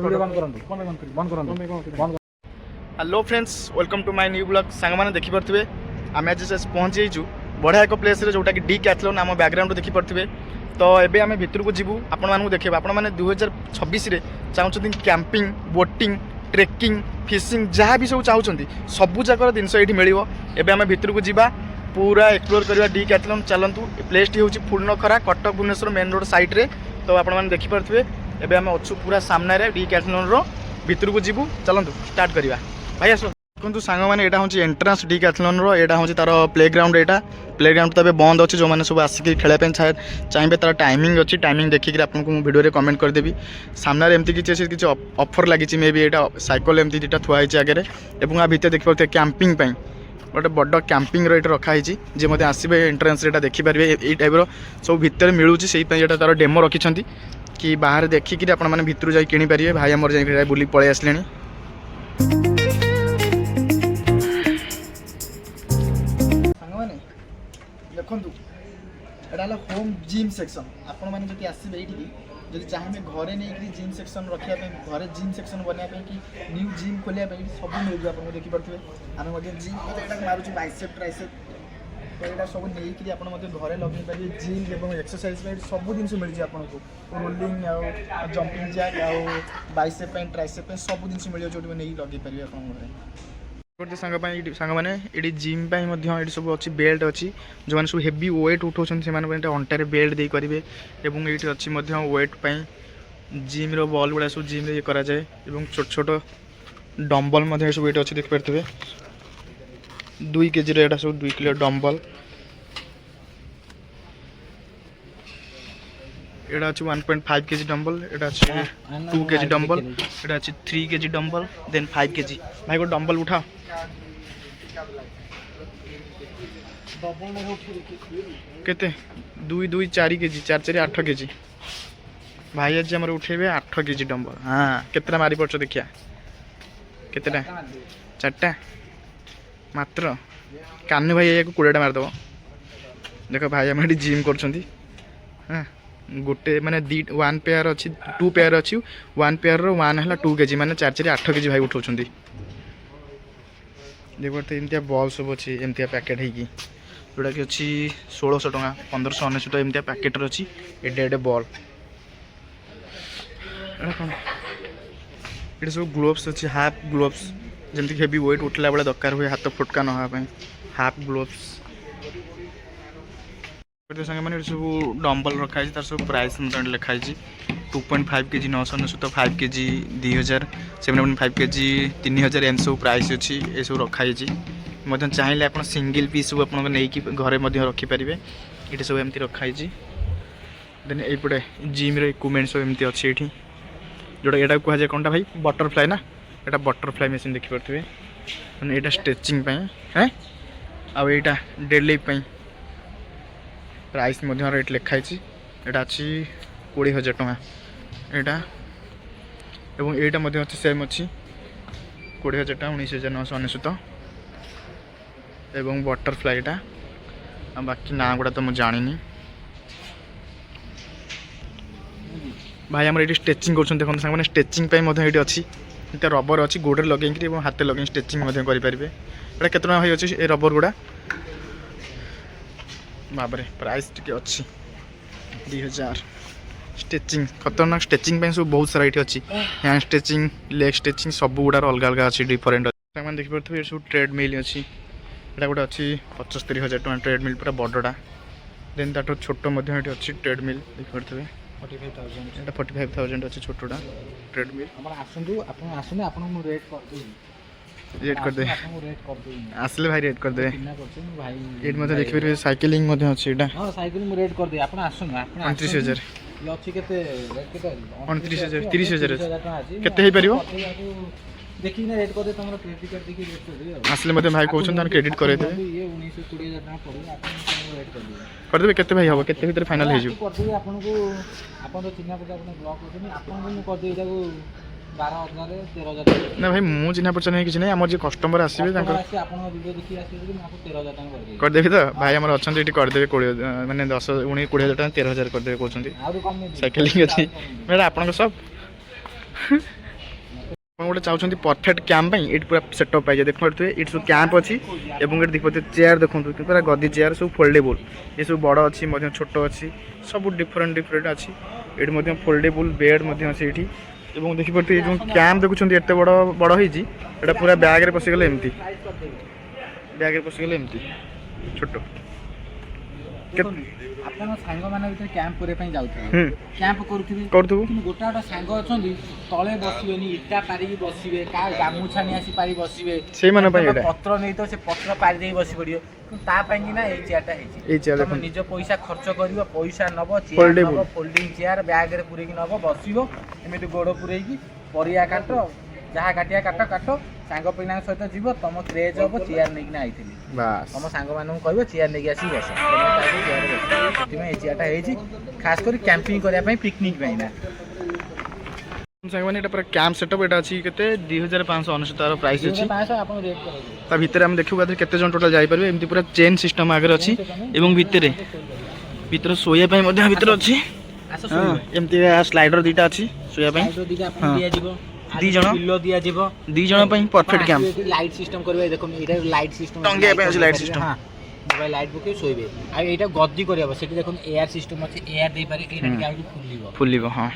Hello friends welcome to my new blog song मैंने देखिपे आम आज पहुँची जाइए बढ़िया एक प्लेस जोटा कि डी कैथलॉन आम बैकग्राउंड देखिपे तो एबे आम भितर को जीवु आपण मानू देखा आपण मैंने 2026 चाहते कैंपिंग बोटिंग ट्रेकिंग फिशिंग जहाँ भी सब चाहते सबू जाकर जिनस ये मिल एवं आम भितर को जीवा पूरा एक्सप्लोर करवा डी कैथलॉन चलतु प्लेस टी हूँ Phulnakhara Cuttack Bhubaneswar main road side रे तो आपण मैंने देखिपे एवं आम अच्छु पूरा सामने डी कैथलॉन भितर को जीवु चलतु स्टार्ट करवा भाई आस देखो सांग मैंने यहाँ हूँ एंट्रांस डी कैथलॉन यहाँ हूँ तार प्ले ग्राउंड यहाँ प्ले ग्राउंड तो बंद अच्छे जो मैंने सब आसिक खेलने चाहिए तार टाइमिंग अच्छी टाइमिंग देखिए आपको वीडियो कमेंट करदेवी सामने एमती किसी ऑफर लगी मे बी यहाँ साइकिल एमती दुटा थुआई आगे और आ भितर देखिए कैंपिंग गोटे बड़ कैंपिंग रखाई जी मत आसवे एंट्रांस देखिपारे ये टाइप सब भितर मिलूँ से तार डेमो रखिंट कि बाहर देखिकी आप भितर जा कि भाई आमर जा बुल पलि आसले देखु यहाँ होम जिम सेक्शन आपण मैंने जब आसवे ये जब चाहिए घरे नहीं जिम सेक्शन रखा घरे जिम सेक्शन बनाया कि न्यू जिम खोलिया सब मिल जाए आपको देखिपे आम जिम मारूँ बाइसेप ट्राइसेप तो यहाँ सब नहीं घरे लगे पारे जिम और एक्सरसाइज सब जिन मिल जाए आपको rolling jumping jack bicep tricep सब जिन मिल जाए जो नहीं लगे पारे आप गोटे सांग मैंने ये जिम ये सब अच्छी बेल्ट अच्छी जो मैंने सब हेवी वेट उठाऊँ से अंटारे बेल्ट दे करेंगे और ये अच्छी वेट जिम बॉल गुड़ा सब जिम ये कराए छोट छोट डम्बल सब ये अच्छी देखिपे 2 kg यहाँ सब 2 किलो डम्बल यहाँ अच्छी 1.5 kg डम्बल यहाँ अच्छी 2 kg डम्बल यहाँ अच्छी 3 kg डम्बल देन 5 kg भाई को डम्बल उठा केते 2 2 4 kg 4 4 8 kg भाई आज आम उठेबे 8 kg डम्बल हाँ केतना मारी पड़छ देखिया केतेटा 4टा मात्र कान्नू भाई या 20टा मारदेव देख भाई आम ये जिम कर हाँ गोटे माने 1 पेयर अच्छी 2 पेयर अच्छी 1 पेयर रो 1 है 2 kg माने 4 4 8 kg भाई उठाऊँ देखो तो एमती बॉल सब अच्छी एमती पैकेट होगी जोटा कि अच्छी 1600 टका 1599 एमती पैकेट अच्छी एडे एडे बॉल कौन ये सब ग्लोव्स अच्छी हाफ ग्लोव्स जमती हेवी वेट उठला बेले दरकार हुए हाथ फुटका नहापी हाफ ग्लोव्स सांगे मैंने सब डम्बल रखाई तार सब प्राइस लिखाई 2.5 kg 999 5 kg 2000 7.5 kg 3000 एम सब प्राइस अच्छी ये सब रखाई चाहिए आप सिंगल पीस सब आप घरे रखिपारे ये सब एमती रखाई देन यपटे जिम इक्विपमेंट सब एमती अच्छी ये जोटा यहाँ कहुए कौन भाई बटरफ्लाई ना यहाँ बटरफ्लाई मेसीन देखिपे मैंने यहाँ स्ट्रेचिंग है आईटा डेडलिफ्ट प्राइस रेट लिखाई यहाँ अच्छी 20,000 टका यहाँ और यहाँ अच्छी सेम अच्छी 20,000 टका 19,999 और बटरफ्लाई बाकी ना गुड़ा तो मुझे जानी भाई आम ये स्ट्रेचिंग कर देखो मैंने स्ट्रेचिंग ये अच्छी रबर अच्छी गोड़े लगे हाथ लगे स्ट्रेचिंग करेंगे यहाँ केत भाई अच्छे ये रबर गुड़ा बाबरे प्राइस टी अच्छी 2000 स्ट्रेचिंग खतरनाक स्ट्रेचिंग सब बहुत सारा ये अच्छी हैंड स्ट्रेचिंग लेग स्ट्रेचिंग सब गुड़ा अलग अलग अच्छी डिफरेन्ट अच्छे देखिए ये सब ट्रेडमिल अच्छी यहाँ गोटे अच्छी 75,000 टका ट्रेडमिल पूरा बड़टा देन ताठू छोट अच्छी ट्रेडमिल देखिए 45,000 अच्छी छोटा ट्रेडमिल रेट कर दे आसले भाई रेट कर दे ये मते देखिबे साइकिलिंग मते अछि एटा हां साइकिल मु रेट कर दे आपण आसनु आपण 29,000 लछि केते रेट केते 29,000 30,000 केते हे परिबो देखि ना रेट कर दे तमरो क्रेडिट कार्ड देखि रेट कर दे आसले मते भाई कहउछन तन क्रेडिट करे दे ये 19,20,000 टका पड़ो आपण रेट कर देबे केते भाई हबो केते भीतर फाइनल हे जो कर देबे आपण को आपण तो चिन्हा पता आपण ब्लॉक होतनी आपण को कर दे इटा को 12,000 13,000 ना भाई मु चिन्हा पचा नहीं किछ नहीं हमर जे कस्टमर आसीबे तांकर आपण वीडियो देखि आसीबे कि माको 13,000 टका कर देबे तो भाई हमर अछन एटी कर देबे 20 माने 10 19 20,000 टका 13,000 कर देबे कहउछंती साइकिलिंग अछि मेरा आपण को सब गोटे चाहते परफेक्ट कैंप ये पूरा सेटअप पाइए देख पारे ये सब कैंप अच्छी और ये देखते चेयर देखो पूरा गदी चेयर सब फोल्डेबल ये सब बड़ अच्छी छोट अच्छी सब डिफरेंट डिफरेंट अच्छी ये फोल्डेबल बेड अच्छी ये देखिए जो कैंप देखुं एत बड़ बड़ होता पूरा बैग पशिगले एमती बैग पशिगले एमती छोट आपण सांग माने भीतर कैंप करे पई जाउथि कैंप करूथि गोटा गोटा सांग अछंदी तळे बसिबेनी इटा पारी की बसिबे का गामुछा नि आसी पारी बसिबे से माने पई एटा पत्र नै तो से पत्र पारी देई बसि पड़ियो ता पई कि ना ए चेयरटा हेछि ए चेयर देखो निज पैसा खर्च करियो पैसा नबो चेयर नबो फोल्डिंग चेयर बैग रे पुरे की नबो बसिबो एमिति गोडो पुरे की परिया काटो जहाँ काटिया काट काट सांग पिला सहित जीव तुम क्रेज हम चेयर नहीं आई तुम सांग मान कह चेयर नहीं आसी बस ये चेयरटा है खास कर कैंपिंग करने पिकनिक ना सांग मैंने पूरा कैंप सेटअप एटा अछि केते 2590 तार प्राइस अछि 2500 आपण रेट करै ता भीतर हम देखिबा केते जन टोटल जाई परबे एमती पूरा चेन सिस्टम आगर अछि एवं भीतर सोया पई मध्ये भीतर अछि हां एमती स्लाइडर दीटा अछि सोया पई स्लाइडर दीटा आपण दिया जीवो दी जण पिल्लो दिया जीवो दी जण पई परफेक्ट कैंप लाइट सिस्टम करबे देखो एटा लाइट सिस्टम टंगे पई अछि लाइट सिस्टम हां मोबाइल लाइट बुके सोइबे आ एटा गद्दी करबे सेठी देखो एयर सिस्टम अछि एयर दे पारे एटा के फुल्लिबो हां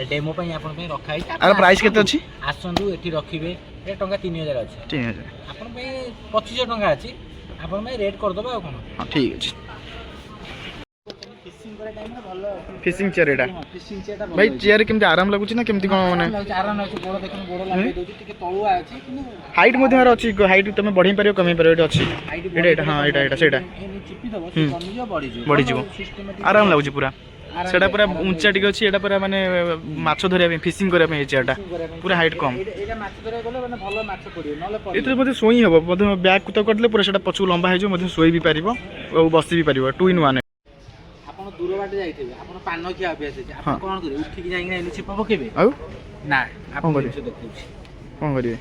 डेमो पई आपण पई रखाई आर प्राइस केते अछि आसंदु एठी रखिबे ए टंका 3000 अछि 3000 आपण पई 2500 टंका अछि आपण पई रेट कर दबा कोन हां ठीक अछि फिशिंग करे टाइम रे भलो फिशिंग चेयर एटा फिशिंग चेयरटा भाई चेयर केमती आराम लागुची ना केमती कोन माने आराम लागुची गोड़ देखन गोड़ लागै दोची टिके तळुआ अछि किनु हाइट मध्ये आर अछि हाइट तमे बढ़ी पारियो कमी पारियो एटा अछि एटा हां एटा सेटा चिपी दबो से कमी जो बढ़ी जिवो आराम लागुची पूरा सेटा पूरा ऊंचा टिके अछि एटा पूरा माने माछो धरिया फिशिंग करिया पे चेयरटा पूरा हाइट कम एटा माछ धरिया गले माने भलो माछ पडियो नले पडियो एते मध्ये सोई हबो मध्ये बैग कुत करले पूरा सेटा पछु लंबा हे जो मध्ये सोई भी पारिबो और बसी भी पारिबो 2 in 1 आपण दूर बाटे जाइथिबे आपण पान खिया अभ्यास अछि आपण कोन करिवे उठी कि जाइना एने छिप पकेबे आउ ना आपण देखौछि कोन करिवे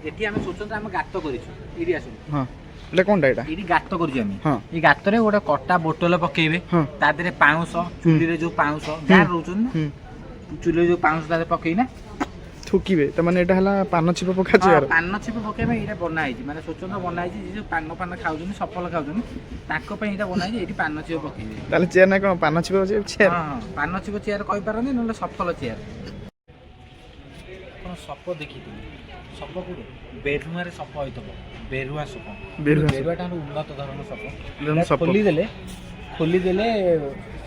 एटी हम सोचन हम गात करिछु एडी आसु हां एटा कोनटा एटा एडी गात करिछु हम हां ई गात रे गोटे कट्टा बोतल पकेबे ता देरे पाउस चुली रे जो पाउस जार रोचन चुली रे जो पाउस ता पकेइना थुकीबे त माने एटा हला पान छिप पका चेयर पान छिप पकेबे एटा बनाई छि माने सोचन बनाई छि जे पान पान खाउजन सफल खाउजन ताको पे एटा बनाई छि एटी पान छिप पकेबे ताले चेयर ना कोन पान छिप चेयर हां पान छिप चेयर कहि पारनी नले सफल चेयर कोन सप देखिथिबे सप को बेरुआ रे सप होइतबो बेरुआ सप बेरुआ टा उन्नत धरण सप खोली देले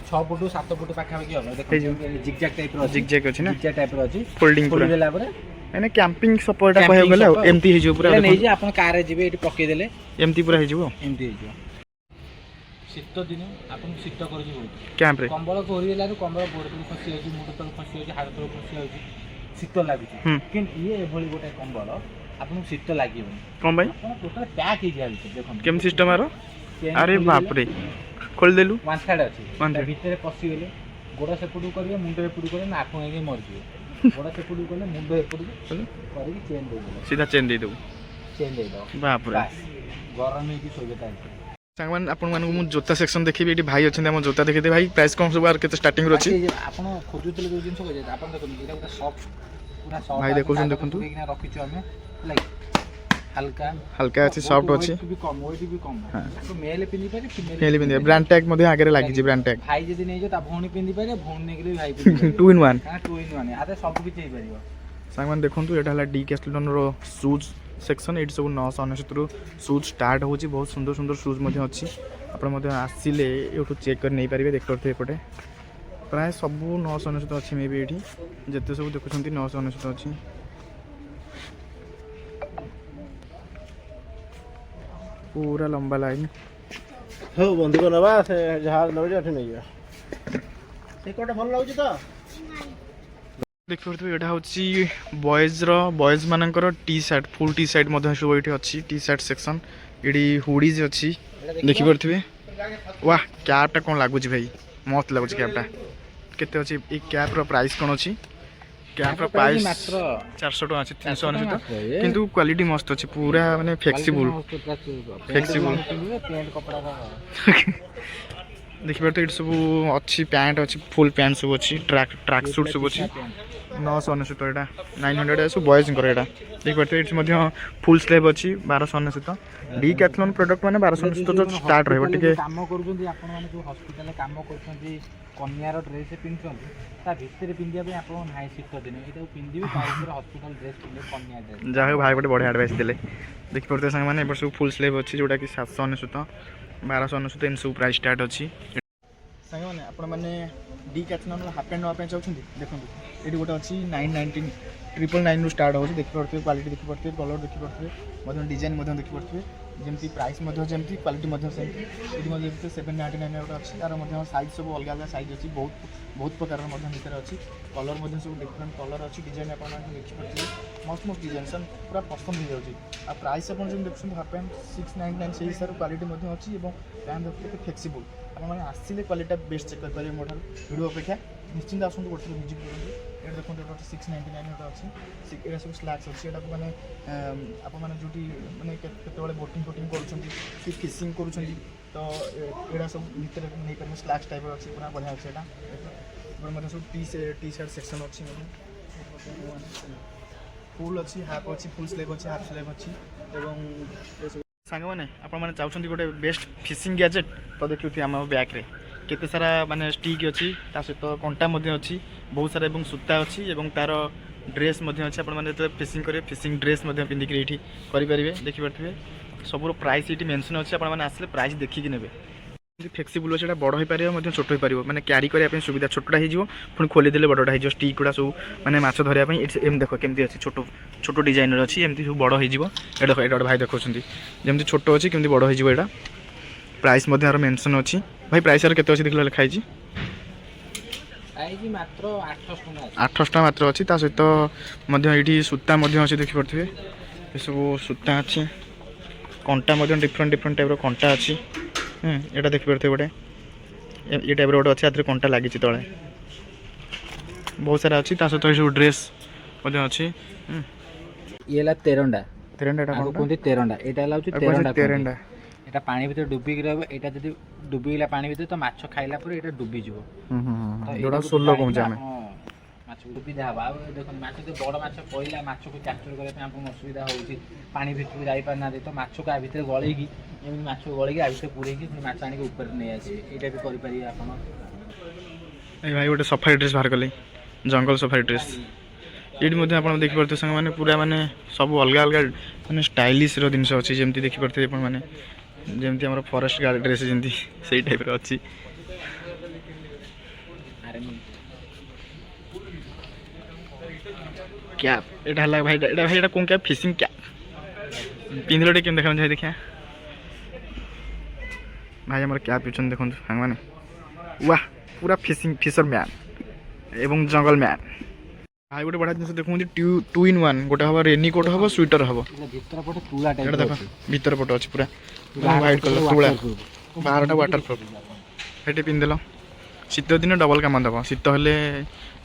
6 फुट 7 फुट पाखा पाखी हो देखो जिगजैग टाइप रो जिगजैग अछि ना जिगजैग टाइप रो अछि फोल्डिंग खोली देला परे एने कैंपिंग सपोर्ट कहै गेले एमती हे जो पूरा नै जे आपण कार रे जिवे एटी पके देले एमती पूरा हे जो एमती हे जो शीत दिन आपण शीत कर जी बहुत कैंप रे कंबल कोरी देला कंबल गोड़ तो खसी अछि मुंड तो खसी अछि हाथ तो खसी अछि शीत लागि छै किन ये एभली गोटे कंबल आपण शीत लागिबो कोन भाई आपण टोटल पैक हे जाय देखो केम सिस्टम आरो अरे बाप रे खोल देलु वन साइड अछि भीतर पसी गेले गोड़ से पुडू करियो मुंड रे पुडू करे ना आपण एके मर जियो गोड़ से पुडू करले मुंड रे पुडू करिक चेन दे देले सीधा चेन दे दो चेन दे दो बाप रे गरम हे की सोबे ताई सांगमान आपण मानू मु जोता सेक्शन देखिबे एटी भाई अछन हम जोता देखिते भाई प्राइस कम सब आर केते स्टार्टिंग रो अछि आपण खोजुतले जो जिंस हो जाय आपण देखो एटा पूरा सॉफ्ट पूरा सॉफ्ट भाई देखो सुन देखंतु देखना रखिछु हमें लाइक हल्का हल्का अछि सॉफ्ट अछि भी कम वेट भी कम हां तो मेल पिंदी पारे फीमेल पिंदी ब्रांड टैग मध्ये आगे लागी जे ब्रांड टैग भाई जदी नै जो ता भौणी पिंदी पारे भौणी नै गेले भाई पिंदी 2 in 1 हां 2 in 1 आते सब किछ हे परिबो सांगमान देखंतु एटा हला डी कैस्टलटन रो शूज सेक्शन एट सब 999 रु शूज स्टार्ट होची बहुत सुंदर सुंदर शूज मध्ये अछि आपण मध्ये आसीले एटू चेक कर नै परिबे देख करथे एपटे प्राय सब 999 अछि मे बी एठी जते सब देखुछंती 999 अछि पूरा लंबा लाइन हो बंधु को नबा से जहाज नबे अठे नै गया से कोटा भल लागु त देखियो एटा होची बॉयज मानकर T shirt full T shirt मध्ये सब एठी अछि टी शर्ट सेक्शन एडी हुडीज अछि देखि परथिबे वाह कैप टा कोन लागु छी भाई मस्त लागु छी कैप टा केते अछि ए कैप रो प्राइस कोन अछि कैप रो प्राइस मात्र 400 टका अछि 399 किंतु क्वालिटी मस्त अछि पूरा माने फ्लेक्सिबल पेंट कपड़ा देखि परथे इट सब अछि पैंट अछि फुल पैंट सब अछि ट्रैक सूट सब अछि 999 ଏଇଟା 900 ସବୁ ବଏଜ୍ଙ୍କର ଏଇଟା ଦେଖିପାରୁଥିବେ। ଏଠି ମଧ୍ୟ ଫୁଲ୍ ସ୍ଲେଭ୍ ଅଛି 1299। ଡିକାଥଲନ୍ ପ୍ରଡ଼କ୍ଟ ମାନେ 1299 ଷ୍ଟାର୍ଟ ରହିବ ଟିକେ। କାମ କରୁଛନ୍ତି ଆପଣମାନେ ଯେଉଁ ହସ୍ପିଟାଲରେ କାମ କରୁଛନ୍ତି କନ୍ୟାର ଡ୍ରେସ୍ ପିନ୍ଧୁଛନ୍ତି ତା ଭିତରେ ପିନ୍ଧିବା ପାଇଁ ଆପଣ ନାହିଁ ଶୀତ ଦିନେ ଏଇଟାକୁ ପିନ୍ଧିବେ ତା ଭିତରେ ହସ୍ପିଟାଲ ଡ୍ରେସ୍ ପିନ୍ଧିବେ କନ୍ୟା ଡ୍ରେସ୍। ଯାହା ହଉ ଭାଇ ଗୋଟେ ବଢ଼ିଆ ଆଡ଼ଭାଇସ୍ ଦେଲେ। ଦେଖିପାରୁଥିବେ ସାଙ୍ଗମାନେ ଏପଟେ ସବୁ ଫୁଲ୍ ସ୍ଲେଭ୍ ଅଛି ଯେଉଁଟାକି 799 1299 ଏମିତି ସବୁ ପ୍ରାଇସ୍ ଷ୍ଟାର୍ଟ ଅଛି। ସାଙ୍ଗମାନେ ଆପଣମାନେ ଡିକାଥଲନ୍ର ହାଫ୍ ପ୍ୟାଣ୍ଟ ନେବା ପାଇଁ ଚାହୁଁଛନ୍ତି ଦେଖନ୍ତୁ ଏଠି ଗୋଟେ ଅଛି 919 999 ଷ୍ଟାର୍ଟ ହେଉଛି। ଦେଖିପାରୁଥିବେ କ୍ୱାଲିଟି ଦେଖିପାରୁଥିବେ କଲର୍ ଦେଖିପାରୁଥିବେ ମଧ୍ୟ ଡିଜାଇନ୍ ମଧ୍ୟ ଦେଖିପାରୁଥିବେ ଯେମିତି ପ୍ରାଇସ୍ ମଧ୍ୟ ଯେମିତି କ୍ୱାଲିଟି ମଧ୍ୟ ସେମିତି। ଏଠି ମଧ୍ୟ ଯେମିତି 799 ଗୋଟେ ଅଛି ତାର ମଧ୍ୟ ସାଇଜ୍ ସବୁ ଅଲଗା ଅଲଗା ସାଇଜ୍ ଅଛି ବହୁତ ପ୍ରକାରର ମଧ୍ୟ ଭିତରେ ଅଛି। କଲର୍ ମଧ୍ୟ ସବୁ ଡିଫରେଣ୍ଟ କଲର୍ ଅଛି ଡିଜାଇନ୍ ଆପଣମାନେ ଦେଖିପାରୁଥିବେ ମସ୍ତ ଡିଜାଇନ୍ ସାର୍ ପୁରା ପସନ୍ଦ ହେଇଯାଉଛି। ଆଉ ପ୍ରାଇସ୍ ଆପଣ ଯେମିତି ଦେଖୁଛନ୍ତି ହାଫ୍ ପ୍ୟାଣ୍ଟ 699 ସେଇ ହିସାବରେ କ୍ୱାଲିଟି ମଧ୍ୟ ଅଛି ଏବଂ ପ୍ୟାଣ୍ଟ ଦେଖୁଥିବେ ଫ୍ଲେକ୍ସିବୁଲ୍। ଆପଣମାନେ ଆସିଲେ କ୍ୱାଲିଟିଟା ବେଷ୍ଟ ଚେକ୍ କରିପାରିବେ ମୋ ଠାରୁ ଭିଡ଼ିଓ ଅପେକ୍ଷା ନିଶ୍ଚିନ୍ତ ଆସନ୍ତୁ ଗୋଟେ ଭିଜିଟ୍ କରନ୍ତୁ। ଏଇଟା ଦେଖନ୍ତୁ ଏଇଟା 699 ଗୋଟେ ଅଛି ଏଇଟା ସବୁ ସ୍ଲାକ୍ସ ଅଛି ଏଟାକୁ ମାନେ ଆପଣମାନେ ଯେଉଁଠି ମାନେ କେତେବେଳେ ବୋଟିଂ କରୁଛନ୍ତି କି ଫିସିଂ କରୁଛନ୍ତି ତ ଏଇଟା ସବୁ ଭିତରେ ନେଇପାରିବେ ସ୍ଲାକ୍ସ ଟାଇପ୍ର ଅଛି ପୁରା ବଢ଼ିଆ ଅଛି ଏଇଟା। ଏପଟେ ମଧ୍ୟ ସବୁ ଟି ସାର୍ଟ ସେକ୍ସନ୍ ଅଛି ଫୁଲ୍ ଅଛି ହାଫ୍ ଅଛି ଫୁଲ୍ ସ୍ଲେଭ୍ ଅଛି ହାଫ୍ ସ୍ଲେଭ୍ ଅଛି ଏବଂ ସାଙ୍ଗମାନେ ଆପଣମାନେ ଚାହୁଁଛନ୍ତି ଗୋଟେ ବେଷ୍ଟ ଫିସିଂ ଗ୍ୟାଜେଟ୍ ତ ଦେଖୁଥିବେ ଆମ ବ୍ୟାଗ୍ରେ କେତେ ସାରା ମାନେ ଷ୍ଟିକ୍ ଅଛି ତା ସହିତ କଣ୍ଟା ମଧ୍ୟ ଅଛି ବହୁତ ସାରା ଏବଂ ସୂତା ଅଛି ଏବଂ ତାର ଡ୍ରେସ୍ ମଧ୍ୟ ଅଛି। ଆପଣମାନେ ଯେତେବେଳେ ଫିସିଂ କରିବେ ଫିସିଂ ଡ୍ରେସ୍ ମଧ୍ୟ ପିନ୍ଧିକି ଏଇଠି କରିପାରିବେ ଦେଖିପାରୁଥିବେ ସବୁର ପ୍ରାଇସ୍ ଏଇଠି ମେନ୍ସନ୍ ଅଛି। ଆପଣମାନେ ଆସିଲେ ପ୍ରାଇସ୍ ଦେଖିକି ନେବେ। ଫ୍ଲେକ୍ସିବୁଲ୍ ଅଛି ଏଇଟା ବଡ଼ ହୋଇପାରିବ ମଧ୍ୟ ଛୋଟ ହୋଇପାରିବ ମାନେ କ୍ୟାରି କରିବା ପାଇଁ ସୁବିଧା ଛୋଟଟା ହେଇଯିବ ପୁଣି ଖୋଲିଦେଲେ ବଡ଼ଟା ହେଇଯିବ। ଷ୍ଟିକ୍ ଗୁଡ଼ା ସବୁ ମାନେ ମାଛ ଧରିବା ପାଇଁ ଏମିତି ଦେଖ କେମିତି ଅଛି ଛୋଟ ଡିଜାଇନର ଅଛି ଏମିତି ସବୁ ବଡ଼ ହେଇଯିବ। ଏଇଟା ଦେଖ ଏଇଟା ଗୋଟେ ଭାଇ ଦେଖାଉଛନ୍ତି ଯେମିତି ଛୋଟ ଅଛି କେମିତି ବଡ଼ ହେଇଯିବ ଏଇଟା। ପ୍ରାଇସ୍ ମଧ୍ୟ ଆର ମେନ୍ସନ୍ ଅଛି। ଭାଇ ପ୍ରାଇସ୍ ଆର କେତେ ଅଛି ଦେଖିଲେ ଲେଖା ହେଇଛି ମାତ୍ର 800 ଟଙ୍କା ମାତ୍ର ଅଛି। ତା ସହିତ ମଧ୍ୟ ଏଇଠି ସୂତା ମଧ୍ୟ ଅଛି ଦେଖିପାରୁଥିବେ ଏସବୁ ସୂତା ଅଛି କଣ୍ଟା ମଧ୍ୟ ଡିଫରେଣ୍ଟ ଟାଇପ୍ର କଣ୍ଟା ଅଛି। ଏଇଟା ଦେଖିପାରୁଥିବେ ଗୋଟେ ଏ ଟାଇପ୍ର ଗୋଟେ ଅଛି ଏଥିରେ କଣ୍ଟା ଲାଗିଛି ତଳେ ବହୁତ ସାରା ଅଛି। ତା ସହିତ ଏସବୁ ଡ୍ରେସ୍ ମଧ୍ୟ ଅଛି। ଇଏ ହେଲା ତେରଣ୍ଡା ଏଇଟା କ'ଣ କୁହନ୍ତି ତେରଣ୍ଡା ଏଇଟା ହେଲା ହେଉଛି ତେରଣ୍ଡା এটা পানি ভিতরে ডুবিকি রহবে। এটা যদি ডুবিগলা পানি ভিতরে তো মাছ খাইলা পরে এটা ডুবিଯିବ ଯୋଉଟା ଷୋଲ କହୁଛେ ଆମେ ମାଛକୁ ସୁବିଧା ହେବ। ଆଉ ଦେଖନ୍ତୁ ମାଛ ଯଦି ବଡ଼ ମାଛ ପଇଲା ମାଛକୁ କ୍ୟାପଚର କରିବା ପାଇଁ ଆପଣଙ୍କୁ ଅସୁବିଧା ହେଉଛି ପାଣି ଭିତରକୁ ଯାଇପାରୁନାହାନ୍ତି ତ ମାଛକୁ ଆ ଭିତରେ ଗଳେଇକି ଏମିତି ମାଛକୁ ଗଳେଇକି ଆ ଭିତରେ ପୁରେଇକି ମାଛ ଆଣିକି ଉପରେ ନେଇ ଆସିବେ ଏଇଟା ବି କରିପାରିବେ ଆପଣ। ଏଇ ଭାଇ ଗୋଟେ ସଫାରି ଡ୍ରେସ୍ ବାହାର କଲେ ଜଙ୍ଗଲ ସଫାରି ଡ୍ରେସ୍ ଏଇଠି ମଧ୍ୟ ଆପଣ ଦେଖିପାରୁଥିବେ ସାଙ୍ଗମାନେ ପୁରା ମାନେ ସବୁ ଅଲଗା ମାନେ ଷ୍ଟାଇଲିଶ୍ର ଜିନିଷ ଅଛି ଯେମିତି ଦେଖିପାରୁଥିବେ ଆପଣମାନେ ଯେମିତି ଆମର ଫରେଷ୍ଟ ଗାର୍ଡ ଡ୍ରେସ୍ ଯେମିତି ସେଇ ଟାଇପ୍ର ଅଛି। କ୍ୟାପ୍ ଏଇଟା ହେଲା ଭାଇ ଏଇଟା କୋଉ କ୍ୟାପ୍ ଫିସିଂ କ୍ୟାପ୍ ପିନ୍ଧିଲେ ଟିକେ କେମିତି ଦେଖାଯାଉଛି ଦେଖିଆ ଭାଇ ଆମର କ୍ୟାପ୍ ପିଛୁଛନ୍ତି ଦେଖନ୍ତୁ ସାଙ୍ଗମାନେ ୱାହ ପୁରା ଫିସର ମ୍ୟାନ୍ ଏବଂ ଜଙ୍ଗଲ ମ୍ୟାନ୍। ଭାଇ ଗୋଟେ ବଢ଼ିଆ ଜିନିଷ ଦେଖୁଛନ୍ତି 2 in 1 ଗୋଟେ ହେବ ରେନି କୋଟ୍ ହେବ ସ୍ୱିଟର ହେବ। ଏଇଟା ଦେଖ ଭିତର ପଟ ଅଛି ପୁରା ହ୍ୱାଇଟ୍ କଲର୍ ତୁଳା ବାହାରଟା ୱାଟର ପ୍ରୁଫ୍ ସେଠି ପିନ୍ଧିଦେଲ ଶୀତ ଦିନ ଡବଲ୍ କାମ ଦେବ। ଶୀତ ହେଲେ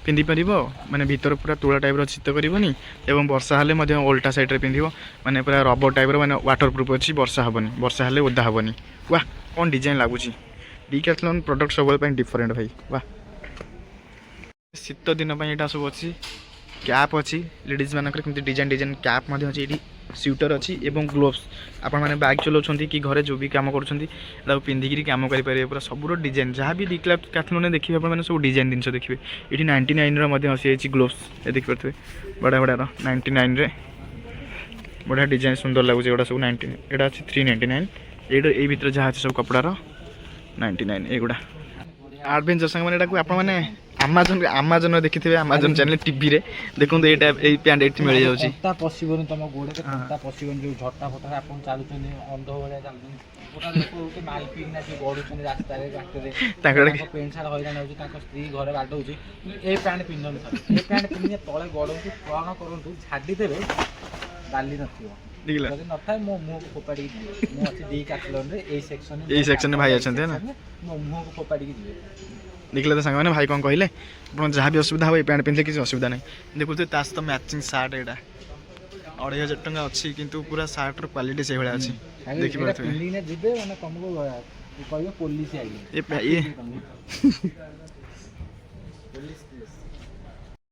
ପିନ୍ଧିପାରିବ ମାନେ ଭିତର ପୁରା ତୁଳା ଟାଇପ୍ର ଶୀତ କରିବନି ଏବଂ ବର୍ଷା ହେଲେ ମଧ୍ୟ ଓଲ୍ଟା ସାଇଡ଼୍ରେ ପିନ୍ଧିବ ମାନେ ପୁରା ରବର ଟାଇପ୍ର ମାନେ ୱାଟର ପ୍ରୁଫ୍ ଅଛି ବର୍ଷା ହେବନି ବର୍ଷା ହେଲେ ଓଦା ହେବନି। ୱାହ କ'ଣ ଡିଜାଇନ୍ ଲାଗୁଛି ଡିକାଥଲନ୍ ପ୍ରଡ଼କ୍ଟ ସବୁବେଳେ ପାଇଁ ଡିଫରେଣ୍ଟ ଭାଇ ୱାହ। ଶୀତ ଦିନ ପାଇଁ ଏଇଟା ସବୁ ଅଛି କ୍ୟାପ୍ ଅଛି ଲେଡ଼ିଜ୍ ମାନଙ୍କର କେମିତି ଡିଜାଇନ୍ କ୍ୟାପ୍ ମଧ୍ୟ ଅଛି ଏଇଠି ସ୍ୱିଟର ଅଛି ଏବଂ ଗ୍ଲୋଭ୍ସ ଆପଣମାନେ ବାଇକ୍ ଚଲାଉଛନ୍ତି କି ଘରେ ଯେଉଁ ବି କାମ କରୁଛନ୍ତି ଏଟାକୁ ପିନ୍ଧିକିରି କାମ କରିପାରିବେ ପୁରା ସବୁର ଡିଜାଇନ୍ ଯାହା ବି ଡିକାଥଲନ୍ରେ ଦେଖିବେ ଆପଣମାନେ ସବୁ ଡିଜାଇନ୍ ଜିନିଷ ଦେଖିବେ। ଏଇଠି 99ର ମଧ୍ୟ ଆସିଯାଇଛି ଗ୍ଲୋଭ୍ସ ଏ ଦେଖିପାରୁଥିବେ ବଢ଼ିଆର 99ରେ ବଢ଼ିଆ ଡିଜାଇନ୍ ସୁନ୍ଦର ଲାଗୁଛି ଏଗୁଡ଼ା ସବୁ 19 ଏଇଟା ଅଛି 399 ଏଇଟା ଏଇ ଭିତରେ ଯାହା ଅଛି ସବୁ କପଡ଼ାର 99 ଏଗୁଡ଼ା ଆଡ଼ଭେଞ୍ଚର ସାଙ୍ଗମାନେ ଏଟାକୁ ଆପଣମାନେ ଆମାଜନ ଦେଖିଥିବେ ଆମାଜନ ଚ୍ୟାନେଲ ଟିଭିରେ ଦେଖନ୍ତୁ ଏଇଟା ଏଇ ପ୍ୟାଣ୍ଟ ଏଠି ମିଳିଯାଉଛି। ତା ପଶିବନି ତମ ଗୋଡ଼ରେ ତା ପଶିବନି ଯେଉଁ ଝଟା ଫଟାରେ ଆପଣ ଚାଲୁଛନ୍ତି ଅନ୍ଧ ଭଳିଆ ଚାଲୁଛନ୍ତି ଗୋଟା ଲୋକ ଗୋଟେ ମାଲ୍ ପିଇକିନା ସେ ଗଡ଼ୁଛନ୍ତି ରାସ୍ତାରେ ବାଟରେ ତାଙ୍କ ପ୍ୟାଣ୍ଟ ସାର୍ଟ ହଇରାଣ ହେଉଛି ତାଙ୍କ ସ୍ତ୍ରୀ ଘରେ ବାଡ଼ଉଛି ଏଇ ପ୍ୟାଣ୍ଟ ପିନ୍ଧନ୍ତୁ ଏ ପ୍ୟାଣ୍ଟ ପିନ୍ଧିଲେ ତଳେ ଗଡ଼ନ୍ତୁ କ'ଣ କରନ୍ତୁ ଝାଡ଼ି ଦେବେ ବାଲି ନଥିବ ଯଦି ନଥାଏ ମୋ ମୁହଁକୁ ଫୋପାଡ଼ିକି ଯିବେ। ମୁଁ ଅଛି ଡିକାଥଲନ୍ରେ ଏଇ ସେକ୍ସନରେ ଭାଇ ଅଛନ୍ତି ନା ମୋ ମୁହଁକୁ ଫୋପାଡ଼ିକି ଯିବେ। ଦେଖିଲେ ତ ସାଙ୍ଗମାନେ ଭାଇ କ'ଣ କହିଲେ ଆପଣ ଯାହା ବି ଅସୁବିଧା ହେବ ଏଇ ପ୍ୟାଣ୍ଟ ପିନ୍ଧିଲେ କିଛି ଅସୁବିଧା ନାହିଁ। ଦେଖୁଥିବେ ତା ସହିତ ମ୍ୟାଚିଂ ସାର୍ଟ ଏଇଟା 2500 ଟଙ୍କା ଅଛି କିନ୍ତୁ ପୁରା ସାର୍ଟର କ୍ୱାଲିଟି ସେଇଭଳିଆ ଅଛି ଦେଖିପାରୁଥିବେ। ଯିବେ ମାନେ ତମକୁ କହିବେ ପୋଲିସ ଆଇଲେ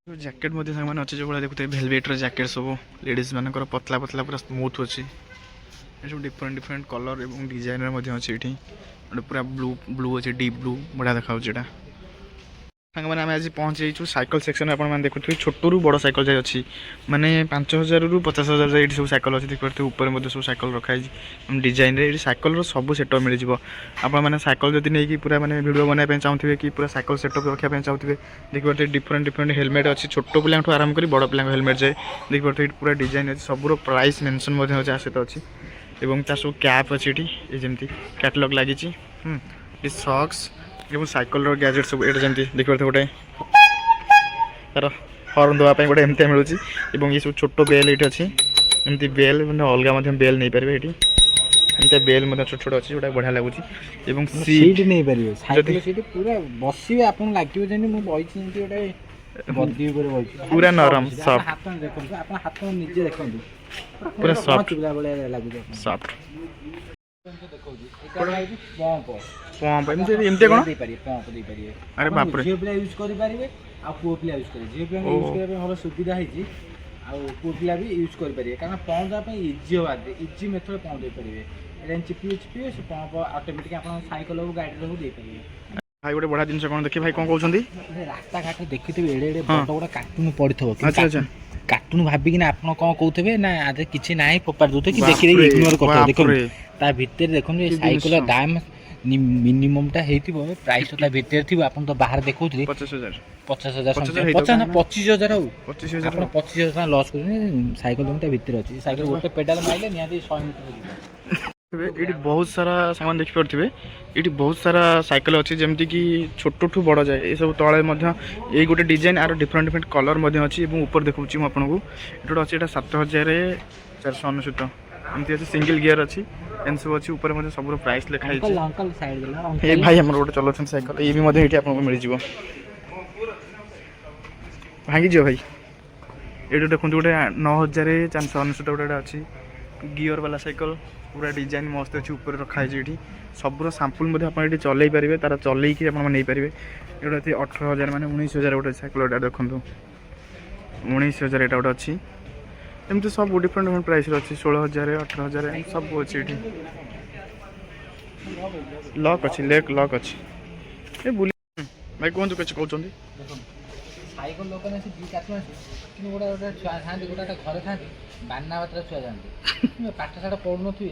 जैकेट मध्य सांग मैंने अच्छे जो भाई देखते भेलवेटर जैकेट सब लेडीज मानकर पतला पतला पूरा स्मूथ अच्छी सब डिफरेंट डिफरेंट कलर और डिजाइनर अच्छे ये पूरा ब्लू ब्लू अच्छे डीप ब्लू बढ़िया देखा सांग मैंने आम आज पहुँच जाइए साइकिल सेक्शन में आपने देखुए छोटू बड़ साइकिल जाए अच्छी माने 5000 रू 50,000 जाए सब साइकिल अच्छी देखते ऊपर सब साइकिल रखाई डिजाइन रे साइकिल सब सेटअप मिल जाव आपने साइकिल जब नहीं पूरा मैंने वीडियो बनाई चाहूँगे कि पूरा साइकिल सेटअप रखा चाहूँगे देखिए डिफरेंट डिफरेंट हेलमेट अच्छी छोट पिला आरंभ कर बड़ पिला हेलमेट जाए देखिए पूरा डिजाइन अच्छी सबूर प्राइस मेंशन सहित अच्छी और सब कैप अच्छी ये जमी कैटलॉग लगी सक्स एवं साइकिल गैजेट सब ये जमी देखिए गोटे तार हॉर्न देवाई गोटे एमती मिलूँ ये सब छोट बेल ये अच्छी एमती बेल मैंने अलग बेल नहीं पारे ये एमती बेल छोट छोट अच्छी जोटा बढ़िया लगुच सीट नहीं पारे साइकिल सीट पूरा बसिबे आपन लागियो जेनी मु बइछि एमती गोटे गद्दी ऊपर बइछि पूरा नरम सॉफ्ट हाथ में देखो आपन हाथ में निजे देखंतु पूरा सॉफ्ट बढ़िया लागुछ सॉफ्ट देखो जी एटा लागी पंप पंप एमती कोन दे पारिए पंप दे पारिए अरे बाप रे जे पिला यूज करि पारिबे आ पुओ पिला यूज करि जे पिला यूज करे हलो सुविधा हिची आ पुओ पिला भी यूज करि पारिए कारण पंप जा पे इजी होबा दे इजी मेथड पंप दे पारिबे एटा चिपी से पंप ऑटोमेटिक आपन साइकिल हो गाड़ी हो दे पारिए भाई गोटे बड़ा जिनस कौन देखिए भाई कौन कहते रास्ता घाट देखिए एड़े एड़े बड़ बड़ कार्टून पड़ो अच्छा अच्छा कार्टून भाविक आप कौन कहते ना आज किसी ना फोपाड़ दूते कि देखिए इग्नोर करते देखो ता भितर देखो साइकिल दाम मिनिममटा हेतिबो प्राइस ता भितर थिबो आपन तो बाहर देखौथि 50,000 50 ना 25,000 हो 25,000 आपन 25,000 लॉस कर साइकिल दुटा भितर अछि साइकिल गोटे पेडल माइले नियादी 100 मीटर ये बहुत सारा सामान देखी पारे ये बहुत सारा साइकिल अच्छी जमती कि छोट ठू बड़ जाए ये सब तले ये गोटे डिजाइन आर डिफरेंट डिफरेंट कलर अच्छी ऊपर देखा आपको ये अच्छी 7,499 एमती अच्छे सिंगल गियर अच्छी एम सब अच्छी ऊपर सब प्राइस लिखाई ये भाई आम गोटे चलाऊँ साइकिल ये भी ये आपको मिल जाव भांगी भाई ये देखते गोटे 9,499 गोटे अच्छी गियर वाला साइकिल पूरा डिजाइन मस्त अच्छी ऊपर रखाई ये सबूर सांपुल आप चल पारे तार चल नहीं पारे ये 18,000 माने 19,000 गोटे साइकिल देखो 19,000 यहाँ गोटे अच्छी एमती सब डिफरेंट डिफरेंट प्राइस अच्छी 16,000 18,000 सब अच्छी ये लक अच्छी लेक लक अच्छी ये बुले भाई कहूँ कैसे कहते साइकिल लोक ने दी काटू कि गोटे गोटे छुआ था गोटे घर था बाना बात छुआ जाते पाठशाठ पढ़ु थे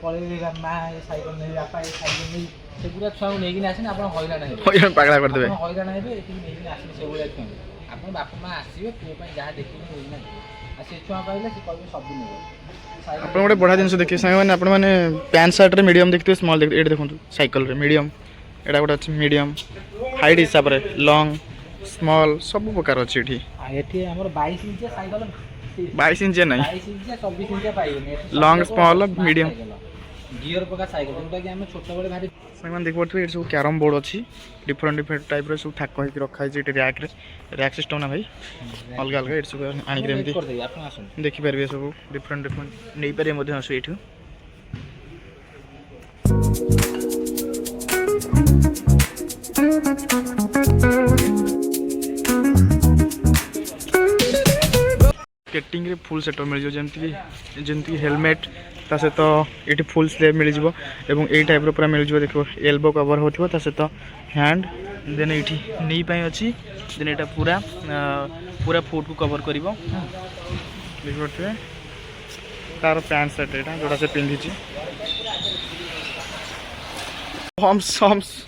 पढ़े माँ साइकिल नहीं बापा साइकिल नहीं से पूरा छुआ को लेकिन आसे आप हईराण पागला करदे हईराण हे नहीं आसे से भाई छुआ आप बापा माँ आसवे पुओ जहाँ देखिए आ से छुआ पाइले से कह सब नहीं आप गोटे बढ़िया जिन देखिए साइड मैंने पैंट सार्ट रे मीडियम देखते स्मॉल देखते ये देखो साइकिल रे मीडियम एटा गोटे अच्छी मीडियम हाइट हिसाब से लॉन्ग स्मॉल सब प्रकार अच्छी ये हमर 22 इंच साइकिल 22 इंच नहीं 22 इंच 24 इंच पाइबे लॉन्ग स्मॉल मीडियम गियर प्रकार साइकिल जोटा कि हम छोट बड़े भारी सामान देख पारे सब कैरम बोर्ड अच्छी डिफरेंट डिफरेंट टाइप रे सब ठाक होई रखा है रैक सिस्टम ना भाई अलग अलग ये सब आनी एमती कर दे आपन आसन देखि पारे सब डिफरेंट डिफरेंट नहीं पारे मध्ये आसो एठू स्केटिंग रे फुल सेटअप मिल जमती हेलमेट ता सहित ये फुल स्लीव मिल जाव एवं यही टाइप पूरा मिल जाव देखो एल्बो कवर होता ता सहित हैंड देन ये नी पाई अच्छी देन यहाँ पूरा पूरा फुट को कवर कर देखिए तार पैंट शर्ट यहाँ जोड़ा से पिंधि हम्स हम्स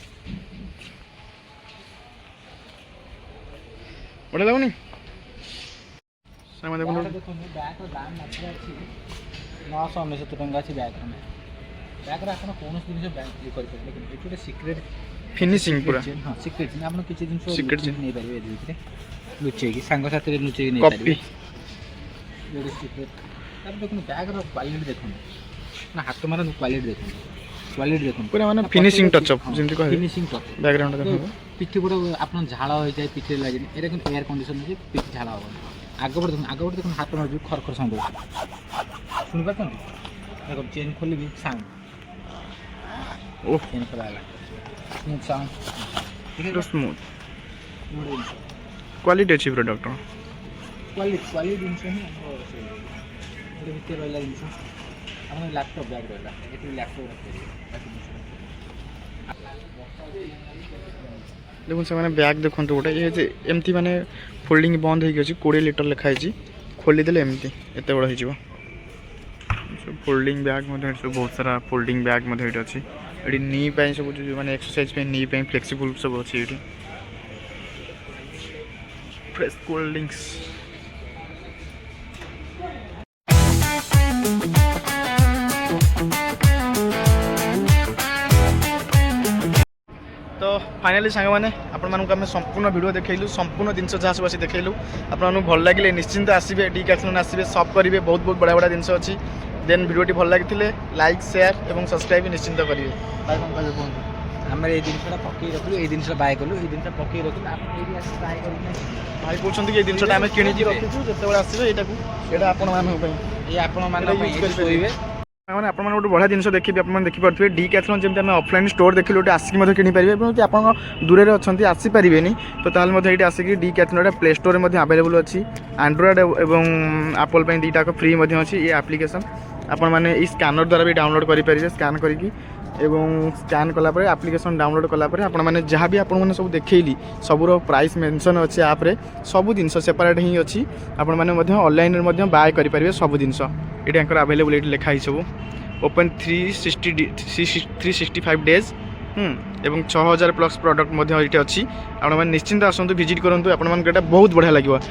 बढ़िया लगुनि देखो बैग दाम मात्र अच्छी 999 टंका अच्छी बैग बैग आप कौन जिन बैग कर लेकिन ये गोटे सिक्रेट फिनिशिंग पूरा हाँ सिक्रेट आप किसी जिन सिक्रेट नहीं पारे लुचेक सांग साथी लुचेक नहीं कॉपी सिक्रेट देखो बैग क्वालिटी देखो ना हाथ मार क्वालिटी देखो क्वालिटी देखो पूरा माने फिनिशिंग टच अप जेंति कह फिनिशिंग टच बैकग्राउंड देखो पिठी गोटे आपन झाड़ हो जाए पिठी लगे एटा कि एयर कंडीशन है पिठी झाड़ हो आगे देखो हाथ मार खर खर साउंड सुनि पाछन देखो चेन खोली भी साउंड ओह चेन खोला स्मूथ साउंड ठीक है स्मूथ क्वालिटी अच्छी प्रोडक्ट क्वालिटी जिनिस ହିଁ ଆମର ସେ ଭିତରେ ରହିଲା ଜିନିଷ ଆମର ଲ୍ୟାପଟପ୍ ବ୍ୟାଗ୍ ରହିଲା ଏଠି ଲ୍ୟାପଟପ୍ ରଖିପାରିବେ देखो से बैग देखो गोटे ये एमती माने फोल्डिंग बंद हो 20 लीटर लिखाई खोलीदे एमती एत बड़ हो फोल्डिंग बैग सब बहुत सारा फोल्डिंग बैग अच्छी ये नी सब जो मैंने एक्सरसाइज नी फ्लेक्सिबल सब अच्छी ये फ्रेश कोल्ड ड्रिंक्स तो फाइनाली सांग मैंने आपण आम संपूर्ण वीडियो देखलु संपूर्ण जिन जहाँ सब अच्छी देखलु आपको भल लगे निश्चिंत आसबे डिकैथलॉन आसबे सब करेंगे बहुत बहुत बड़ा बड़ा जिन अच्छी देन वीडियो भल लगी लाइक शेयर और सब्सक्राइब निश्चिंत करेंगे आम ये जिनसा पकई रखलु ये जिन बाय कलु ये जिन पकई रखलु भाई कहते कि जिनसा आम कि रखीचु जो आसवे यहाँ आपण शोबे मैंने आप गोटे बढ़िया जिन देखिए आप देखिपे डिकैथलॉन जमी आम ऑफलाइन स्टोर देखिए गोटे आसिक किनीपारे आप दूर अच्छा आसीपारे तो ये आसिक डिकैथलॉन प्ले स्टोर में अवेलेबल अच्छी एंड्रॉइड और एप्पल दीटा फ्री अच्छी ये एप्लिकेशन आपण मैंने स्कैनर द्वारा भी डाउनलोड करेंगे स्कैन करके स्कैन कलापर एप्लिकेशन डाउनलोड कलापर आपण मैंने जहाँ भी आपण मैंने सब देखली सबूर प्राइस मेंशन अच्छे आप्रे सब जिन सेपरेट ही अच्छी आपण मैंने ऑनलाइन बाय करेंगे सब जिनस ये अवेलेबल ये लिखाई सब ओपन 365 डेज एवं 6000 प्लस प्रोडक्ट अच्छी आप निश्चिंत आसतु विजिट करूँ आप बहुत बढ़िया लगे।